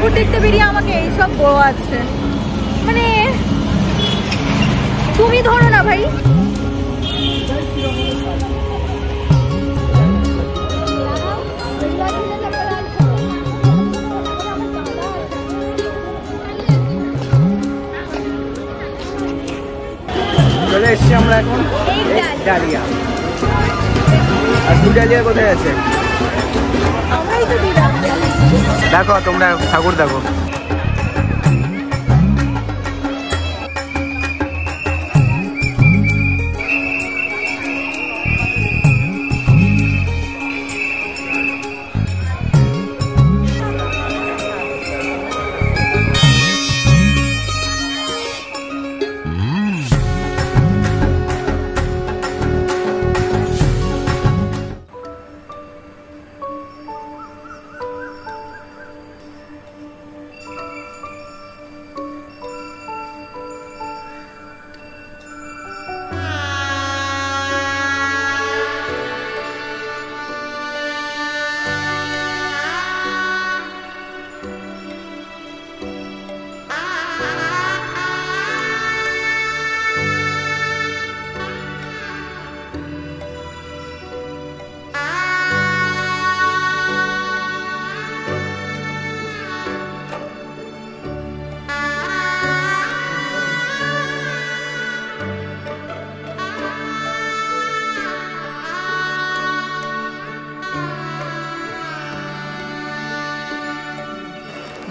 ঠাকুর দেখতে বেরিয়ে আমাকে এইসব বোঝাচ্ছে, মানে তুমি ধরো না ভাই। চলে এসছি আমরা এখন ডালিয়া। আর দু ডালিয়া কোথায় আছে দেখো তোমরা, ঠাকুর দেখো।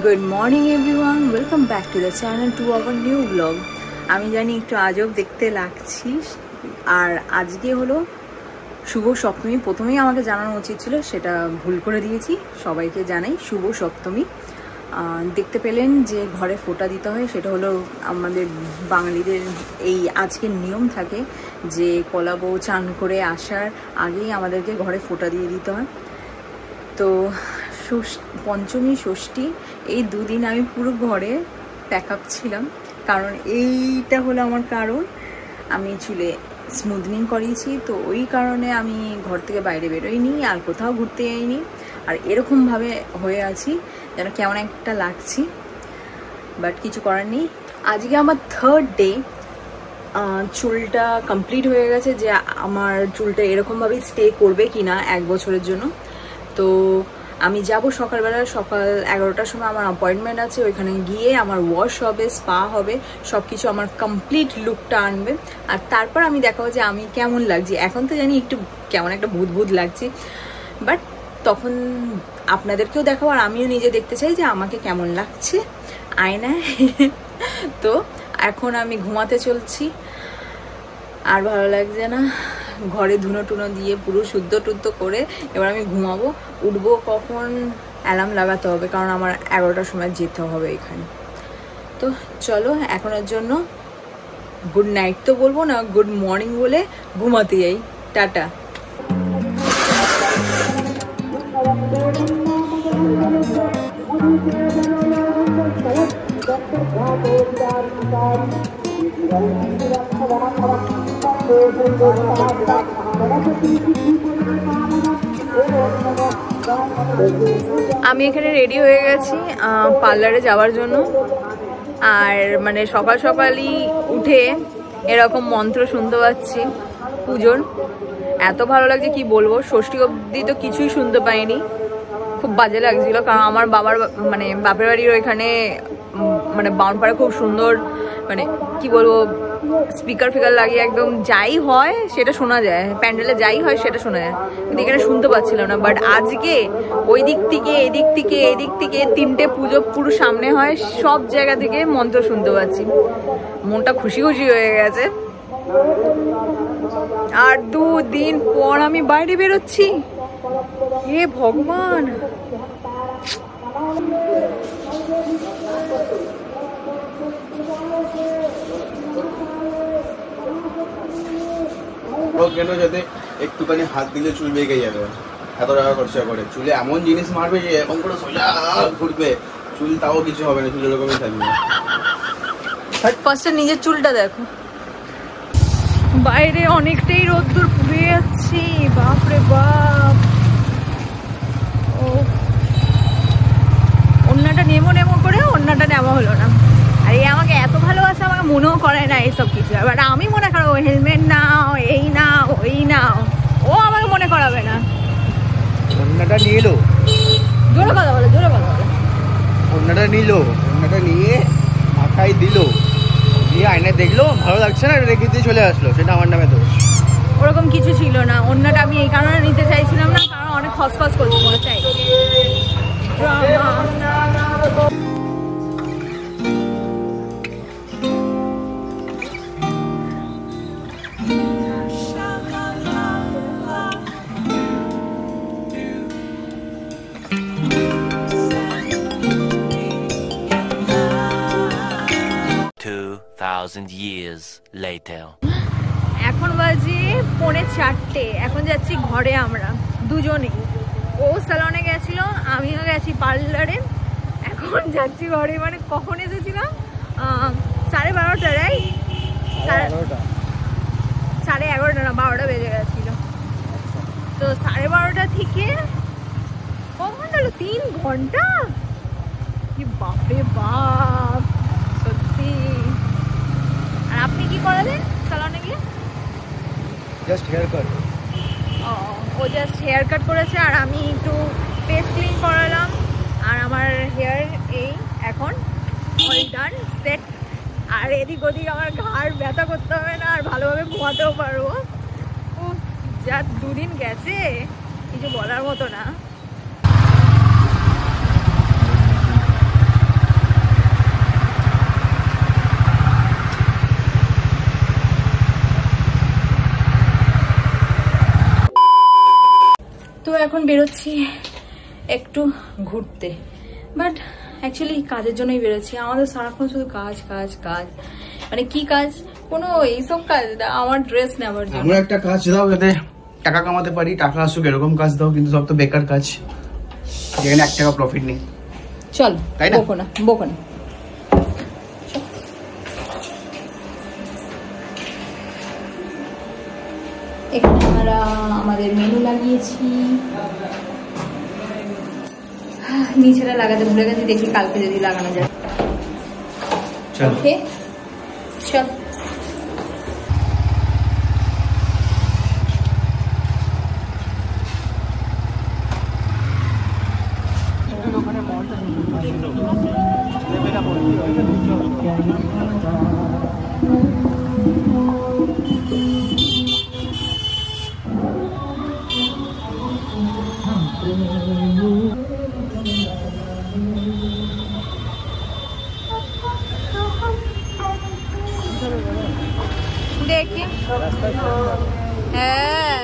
Good morning everyone, welcome back to the channel to our new blog. আমি জানি একটু আজব দেখতে লাগছিস, আর আজকে হলো শুভ সপ্তমী। প্রথমেই আমাকে জানানো উচিত ছিল, সেটা ভুল করে দিয়েছি। সবাইকে জানাই শুভ সপ্তমী। দেখতে পেলেন যে ঘরে ফোঁটা দিতে হয়, সেটা হলো আমাদের বাঙালিদের এই আজকের নিয়ম থাকে যে কলা বউ চান করে আসার আগেই আমাদেরকে ঘরে ফোঁটা দিয়ে দিতে হয়। তো পঞ্চমী ষষ্ঠী এই দুদিন আমি পুরো ঘরে প্যাক আপ ছিলাম, কারণ এইটা হলো আমার কারণ। আমি চুলে স্মুথনিং করিয়েছি, তো ওই কারণে আমি ঘর থেকে বাইরে বেরোইনি, আর কোথাও ঘুরতে যাইনি। আর এরকমভাবে হয়ে আছি যেন কেমন একটা লাগছি, বাট কিছু করার নেই। আজকে আমার থার্ড ডে। চুলটা কমপ্লিট হয়ে গেছে, যে আমার চুলটা এরকমভাবেই স্টে করবে কি না 1 বছরের জন্য। তো আমি যাব সকালবেলা, সকাল 11টার সময় আমার অ্যাপয়েন্টমেন্ট আছে। ওইখানে গিয়ে আমার ওয়াশ হবে, স্পা হবে, সব কিছু আমার কমপ্লিট লুকটা আনবে। আর তারপর আমি দেখাবো যে আমি কেমন লাগছি। এখন তো জানি একটু কেমন একটা ভূত ভূত লাগছি, বাট তখন আপনাদেরকেও দেখাবো, আর আমিও নিজে দেখতে চাই যে আমাকে কেমন লাগছে আয়নায়। তো এখন আমি ঘুমাতে চলছি, আর ভালো লাগছে না। ঘরে ধুনো টুনো দিয়ে পুরো শুদ্ধ টুদ্ধ করে এবার আমি ঘুমাবো। উঠবো কখন, অ্যালার্ম লাগাতে হবে, কারণ আমার 11টার সময় যেতে হবে এখানে। তো চলো, এখনের জন্য গুড নাইট তো বলবো না, গুড মর্নিং বলে ঘুমাতে যাই। টাটা। আমি এখানে রেডি হয়ে গেছি পার্লারে যাওয়ার জন্য। আর মানে সকাল সকালই উঠে এরকম মন্ত্র শুনতে পাচ্ছি পুজোর, এত ভালো লাগছে কি বলবো। ষষ্ঠী অবধি তো কিছুই শুনতে পাইনি, খুব বাজে লাগছিল, কারণ আমার বাপের বাড়ির ওইখানে মানে বাউনপাড়া খুব সুন্দর, মানে কি বলবো, স্পিকার ফিকার লাগিয়ে একদম যাই হয় সেটা শোনা যায়, প্যান্ডেলে যাই হয় সেটা শোনা যায়, কিন্তু এখানে শুনতে পাচ্ছিলাম না। বাট আজকে ওই দিক থেকে এদিক থেকে এদিক থেকে 3টে পুজো পুরো সামনে হয়, সব জায়গা থেকে মন্ত্র শুনতে পাচ্ছি। মনটা খুশি খুশি হয়ে গেছে। আর 2 দিন পর আমি বাইরে বেরোচ্ছি, হে ভগবান। কেন যাতে একটুখানি হাত দিলে চুল বেঁকে যাবে, এত টাকা খরচা করে চুলে এমন জিনিস মারবে যে এরকম করে সোজা ঘুরবে চুল, তাও কিছু হবে না, চুল এরকমই থাকবে। ফার্স্টে নিজের চুলটা দেখো। বাইরে অনেকটাই রোদ্দুর পুড়ে যাচ্ছি, বাপরে বাপ। ও ওড়নাটা নেমো নেমো করে অন্যটা নেওয়া হলো না। আর এই আমাকে এত ভালোবাসে, আমাকে মনেও করে না এইসব কিছু। এবার আমি মনে করো হেলমেট নাও, এই নাও, ওই নাও, ও আমাকে মনে করাবে না। অন্যটা নিয়ে এলো, জোরে কথা বলো, জোরে কথা বলো। অন্যটা নিয়ে মাথায় দিল, দিয়ে আয়নায় দেখলো ভালো লাগছে না, রেখে দিয়ে চলে আসলো। সেটা আমার নামে দোষ। ওরকম কিছু ছিল না। অন্যটা আমি এই কারণে নিতে চাইছিলাম না, কারণ অনেক খসখস করছে মনে চাই। years later. এখন বাজে 3:45। এখন যাচ্ছি ঘরে আমরা দুজনেই। ও স্যালনে গেছিল, আমিও গেছি পার্লারে। এখন যাচ্ছি ঘরে। মানে কখন এসেছিলাম? 12:30 রাইট? 11:30 না, 12টা বেজে গেছিল। তো 12:30 থেকে কখন হলো? 3 ঘন্টা। কি বাপরে বাপ, সত্যি। আর আপনি কি করালেন স্যালনে গিয়ে? Just hair cut. ও জাস্ট হেয়ার কাট করেছে, আর আমি একটু ফেস ক্লিন করালাম। আর আমার হেয়ার এই এখন অল ডান, সেট। আর এদিক ওদিক আমার ঘাড় ব্যথা করতে হবে না, আর ভালোভাবে ঘুমাতেও পারবো। যা 2 দিন গেছে, কিছু বলার মতো না। তো এখন বেরোচ্ছি একটু ঘুরতে, বাট অ্যাকচুয়ালি কাজের জন্যই বেরোচ্ছি। আমাদের সারাক্ষণ শুধু কাজ কাজ কাজ, মানে কি কাজ? কোনো এইসব কাজ না, আমার ড্রেস নেওয়ার জন্য। আমরা একটা কাজ দাও যাতে টাকা কামাতে পারি, টাকা আসুক, এরকম কাজ দাও। কিন্তু সব তো বেকার কাজ, যেখানে 1 টাকা প্রফিট নেই। চল, তাই না? বকো না, বকো না। এখানে আমরা আমাদের মেনু লাগিয়েছি। নিচেটা লাগাতে ভুলে গেছি, দেখি কালকে যদি লাগানো যায়। ওকে চল। দেখি, হ্যাঁ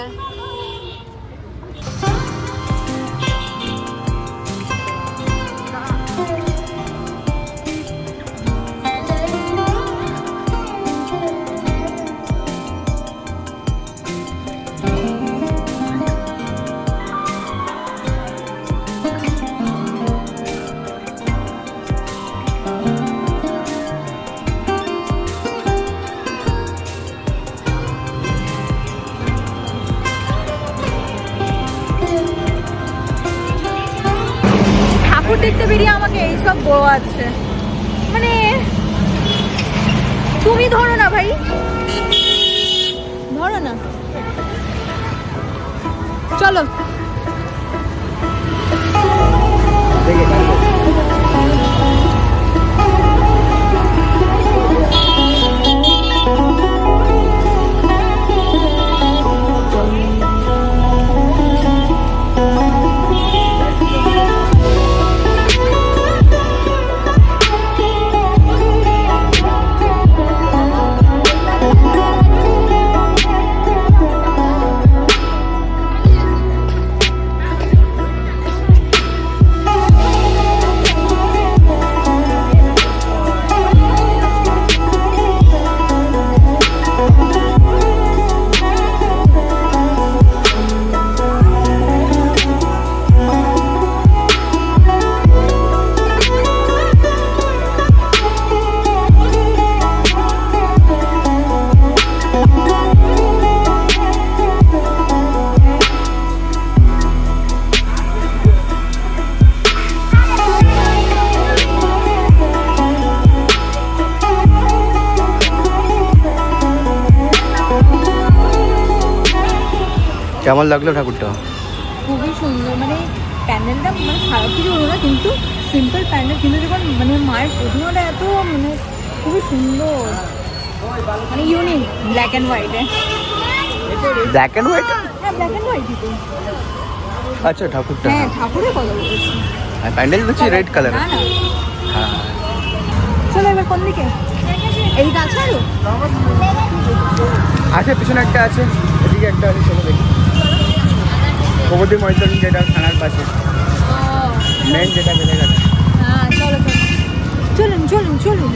দেখতে বেরিয়ে আমাকে এইসব আছে। মানে তুমি ধরো না ভাই, ধরো না, চলো। কেমন লাগলো ঠাকুরটা? খুবই সুন্দর, মানে প্যান্ডেলটা মানে খারাপ কিছু হলো না, কিন্তু সিম্পল প্যান্ডেল, কিন্তু যখন মানে মায়ের প্রতিমাটা এত মানে খুবই সুন্দর, মানে unique, black and white. Black and white? হ্যাঁ ব্ল্যাক অ্যান্ড হোয়াইটই তো। আচ্ছা ঠাকুরটা, হ্যাঁ ঠাকুরের কথা বলেছি, প্যান্ডেল হচ্ছে রেড কালার। না না হ্যাঁ চলো এবার কোন দিকে? এদিকে আছে আরো? আছে, পিছনে একটা আছে, এদিকে একটা আছে, চলো দেখি। ভগবতী মৈত্রী যেটা থানার পাশে মেন, যেটা বেলে গেছে। হ্যাঁ চলো চলুন চলুন চলুন।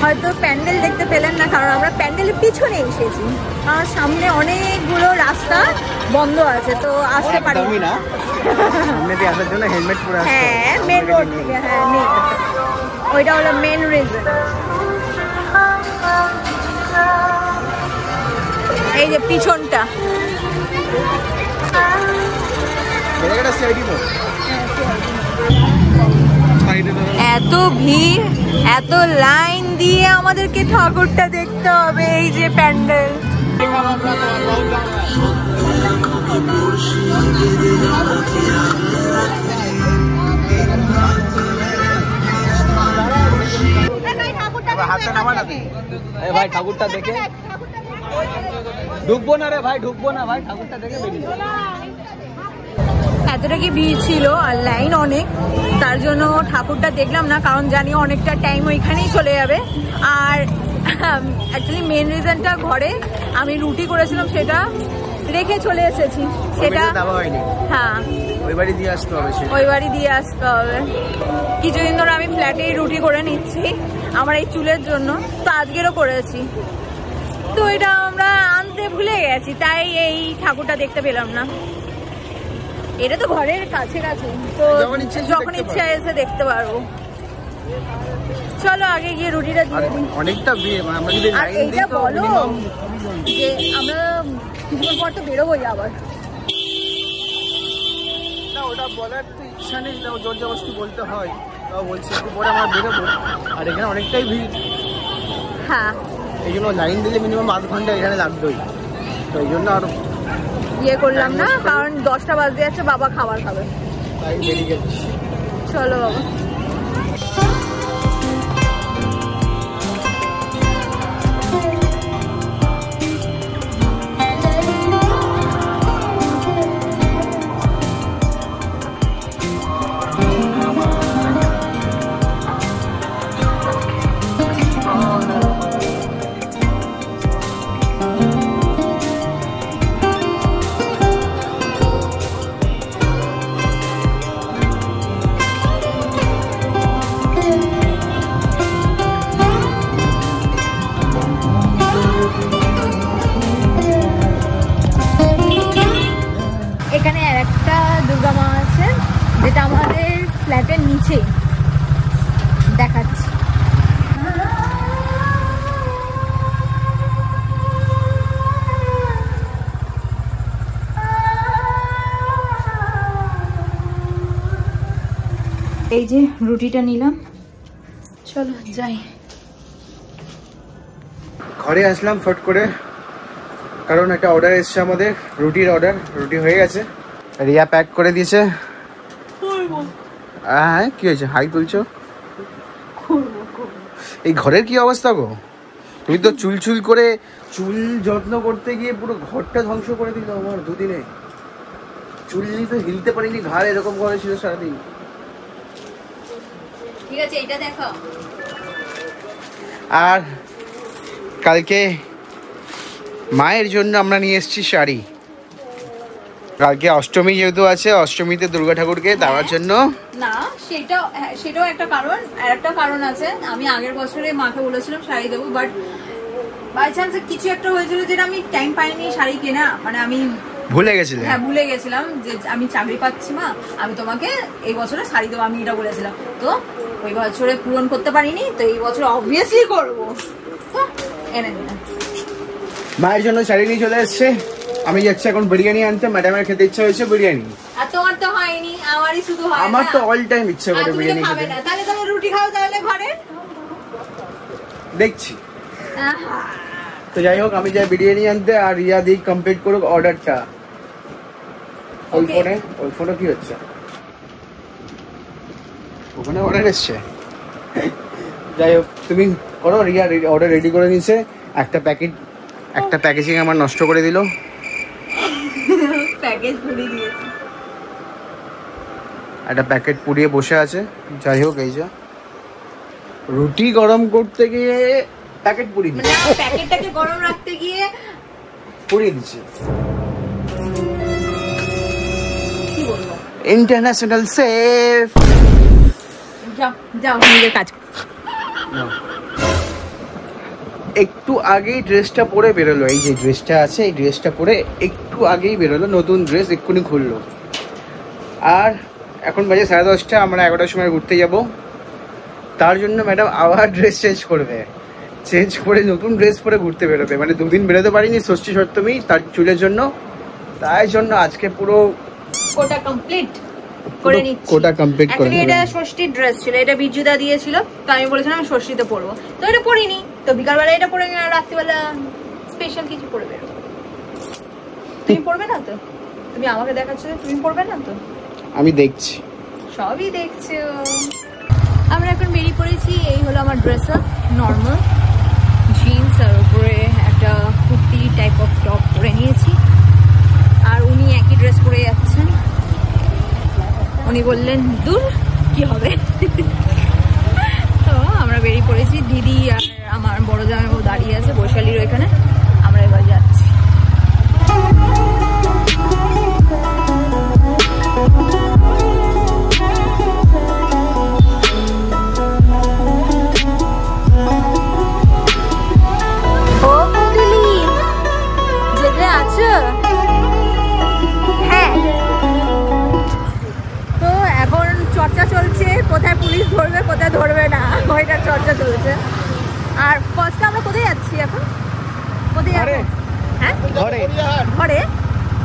হয়তো প্যান্ডেল দেখতে পেলেন না, কারণ আমরা প্যান্ডেলের পিছনে এসেছি, কারণ সামনে অনেকগুলো রাস্তা বন্ধ আছে, তো আসতে পারি না। সামনে দিয়ে আসার জন্য হেলমেট পরে আসতে হবে। হ্যাঁ মেন রোড থেকে, হ্যাঁ নেই, ওইটা হলো মেন রিজন। এই যে পিছনটা, এত ভিড়, এত লাইন দিয়ে আমাদেরকে ঠাকুরটা দেখতে হবে। এই যে প্যান্ডেল, ভাই ঠাকুরটা দেখে ঢুকবো না রে ভাই, ঢুকবো না ভাই, ঠাকুরটা দেখে বেরিয়ে। এতটা কি ভিড় ছিল আর লাইন অনেক, তার জন্য ঠাকুরটা দেখলাম না, কারণ জানি অনেকটা টাইম ওইখানেই চলে যাবে। আর অ্যাকচুয়ালি মেন রিজনটা, ঘরে আমি রুটি করেছিলাম সেটা রেখে চলে এসেছি, সেটা হ্যাঁ ওই বাড়ি দিয়ে আসতে হবে, ওই বাড়ি দিয়ে আসতে হবে। কিছুদিন ধরে আমি ফ্ল্যাটেই রুটি করে নিচ্ছি আমার এই চুলের জন্য, তো আজকেরও করেছি, তো এটা আমরা আনতে ভুলে গেছি, তাই এই ঠাকুরটা দেখতে পেলাম না। এটা তো ঘরের কাছে কাছে, তো যখন ইচ্ছা এসে দেখতে পারবো। চলো আগে গিয়ে রুটিটা দিয়ে দিই। অনেকটা আমরা যদি আর এইটা বলো যে আমরা কিছুক্ষণ পর তো বেরোবোই আবার। না ওটা বলার তো ইচ্ছা নেই, জোর জবরদস্তি বলতে হয়, তাও বলছি একটু পরে আমরা বেরোবো। আর এখানে অনেকটাই ভিড়, হ্যাঁ এই জন্য লাইন দিলে মিনিমাম আধ ঘন্টা এখানে লাগবেই, তো এই জন্য আর ইয়ে করলাম না, কারণ 10টা বাজতে যাচ্ছে, বাবা খাবার খাবে, তাই বেরিয়ে যাচ্ছি। চলো বাবা। এখানে আরেকটা দুর্গা মা আছে, যেটা আমাদের ফ্ল্যাটের নিচে, দেখাচ্ছি। এই যে রুটিটা নিলাম, চলো যাই। ঘরে আসলাম ফট করে, কারণ একটা অর্ডার এসছে আমাদের, রুটির অর্ডার। রুটি হয়ে গেছে, রিয়া প্যাক করে দিয়েছে। হ্যাঁ কি হয়েছে, হাই তুলছো? এই ঘরের কি অবস্থা গো, তুমি তো চুল চুল করে চুল যত্ন করতে গিয়ে পুরো ঘরটা ধ্বংস করে দিল আমার দুদিনে। চুল নিয়ে তো হিলতে পারিনি, ঘাড় এরকম করেছিল সারাদিন। ঠিক আছে এইটা দেখো। আর কালকে মায়ের জন্য আমরা নিয়ে এসেছি শাড়ি। কালকে অষ্টমী যেহেতু আছে, অষ্টমীতে দুর্গা ঠাকুরকে দেওয়ার জন্য। না সেটাও একটা কারণ, আর একটা কারণ আছে। আমি আগের বছরে মাকে বলেছিলাম শাড়ি দেবো, বাট বাই চান্স কিছু একটা হয়েছিল যেটা আমি টাইম পাইনি শাড়ি কেনা, মানে আমি ভুলে গেছিলাম। হ্যাঁ ভুলে গেছিলাম যে আমি চাকরি পাচ্ছি মা, আমি তোমাকে এই বছরে শাড়ি দেবো, আমি এটা বলেছিলাম, তো ওই বছরে পূরণ করতে পারিনি, তো এই বছর অবভিয়াসলি করবো, তো এনে দিলাম। মায়ের জন্য শাড়ি নিয়ে চলে এসছে, আমি যাচ্ছি এখন বিরিয়ানি আনতে। ম্যাডামের খেতে ইচ্ছা হয়েছে বিরিয়ানি। আর তোমার তো হয় খাইনি, আমারই শুধু হয় আমার না। তো অল টাইম ইচ্ছে আর করে তুমি তো বিরিয়ানি খাবে খেতে। না, তাহলে তুমি রুটি খাও তাহলে ঘরে। দেখছি। আহা। তো যাই হোক, আমি যাই বিরিয়ানি আনতে, আর রিয়া দিক কমপ্লিট করুক অর্ডারটা। ওই Okay. ফোনে কি হচ্ছে? ওখানে অর্ডার এসছে। যাই হোক, তুমি করো। রিয়া অর্ডার রেডি করে নিয়েছে। একটা প্যাকেজিং আমার নষ্ট করে দিল। প্যাকেজ পুরি দিয়েছি। একটা প্যাকেট পুড়িয়ে বসে আছে। যাই হোক, এই যা রুটি গরম করতে গিয়ে প্যাকেট পুড়িয়ে মানে প্যাকেটটাকে গরম রাখতে গিয়ে পুড়িয়ে দিচ্ছে। কি বলবো? International safe. যাও যাও নিজের কাজ। একটু আগেই ড্রেসটা পরে বেরোলো। এই যে ড্রেসটা আছে, এই ড্রেসটা পরে একটু আগেই বেরোলো। নতুন ড্রেস এক্ষুনি খুললো। আর এখন বাজে 10:30। আমরা 11টার সময় ঘুরতে যাব। তার জন্য ম্যাডাম আবার ড্রেস চেঞ্জ করে নতুন ড্রেস পরে ঘুরতে বেরোবে। মানে দুদিন বেরোতে পারিনি ষষ্ঠী সপ্তমী তার চুলের জন্য। তাই জন্য আজকে পুরো কোটা কমপ্লিট করে নিচ্ছি। কোটা কমপ্লিট করে Actually এটা ষষ্ঠীর ড্রেস ছিল, এটা বিজুদা দিয়েছিল। তো আমি বলেছিলাম আমি ষষ্ঠীতে পরবো, তো এটা পরিনি। তো বিকালবেলা এটা পরে নিলাম, রাত্রিবেলা স্পেশাল কিছু পরে বেরোবো। তুমি পরবে না তো? তুমি আমাকে দেখাচ্ছ যে তুমি পরবে না তো? আমি দেখছি। সবই দেখছো। আমরা এখন বেরিয়ে পড়েছি। এই হলো আমার ড্রেস আপ, নর্মাল জিন্স আর উপরে একটা কুর্তি টাইপ অফ টপ পরে নিয়েছি। আর উনি একই ড্রেস পরে যাচ্ছেন। উনি বললেন দূর কি হবে। তো আমরা বেরিয়ে পড়েছি। দিদি আর আমার বড় জামাইবাবু দাঁড়িয়ে আছে বৈশালীর ওইখানে। আমরা এবার যাচ্ছি। ও পুতুলি জেগে আছো? হ্যাঁ। তো এখন চর্চা চলছে, কোথায় পুলিশ ধরবে কোথায় ধরবে না, ওইটার চর্চা চলছে। আর ফার্স্টে আমরা কোথায় যাচ্ছি এখন? কোথায় যাবো? হ্যাঁ ঘরে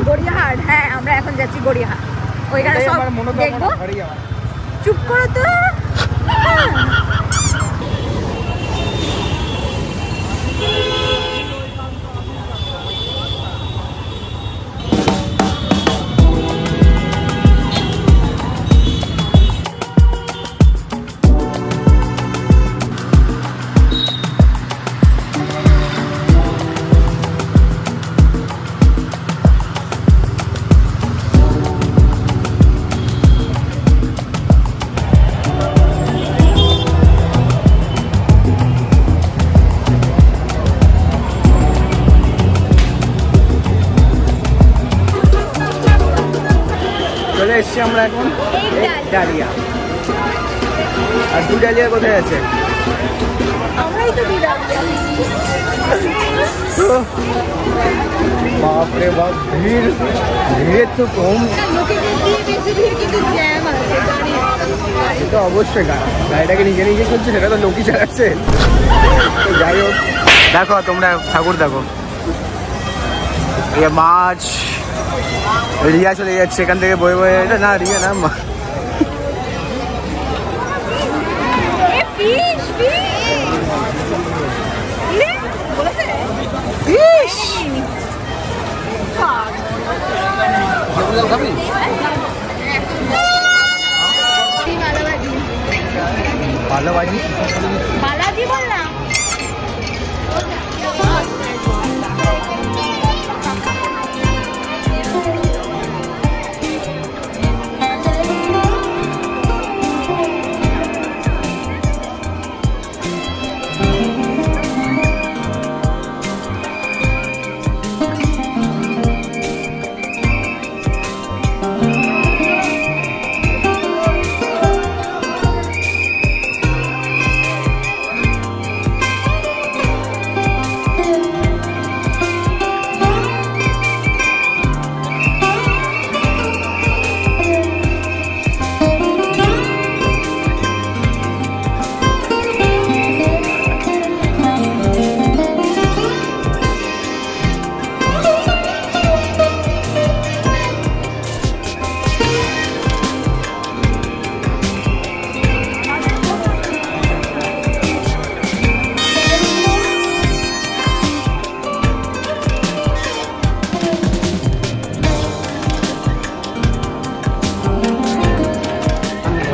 গড়িয়াহাট। হ্যাঁ আমরা এখন যাচ্ছি গড়িয়াহাট। ওইখানে সব দেখবো। চুপ করো তো। চলে এসছি আমরা এখন ডালিয়া। আর দু ডালিয়া কোথায় আছে? আমরাই তো বাপরে বাপ, ভিড়ের তো কম। তো অবশ্যই গাড়িটাকে নিজে নিজে করছে, সেটা তো লোকই চালাচ্ছে। তো যাই হোক, দেখো তোমরা ঠাকুর দেখো। এই মাছ রিয়া চলে যাচ্ছে এখান থেকে বয়ে বয়ে। এটা না রিয়া না, ভালোবাসি বালাজি বললাম।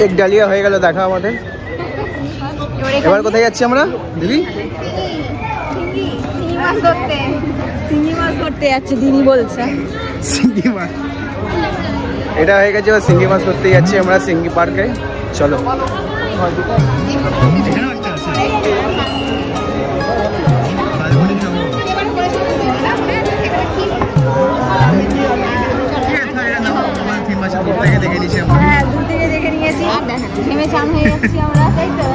এক ডালিয়া হয়ে গেল দেখা আমাদের। এবার কোথায় যাচ্ছি আমরা দিদি? চিংড়ি মাছ ধরতে যাচ্ছে দিদি বলছে। সিঙ্গি মাছ এটা হয়ে গেছে, এবার সিঙ্গি মাছ ধরতে যাচ্ছি আমরা সিঙ্গি পার্কে। চলো হ্যাঁ, দূর থেকে দেখে নিয়েছি, ঘেমে চান হয়ে যাচ্ছি আমরা, তাই তো।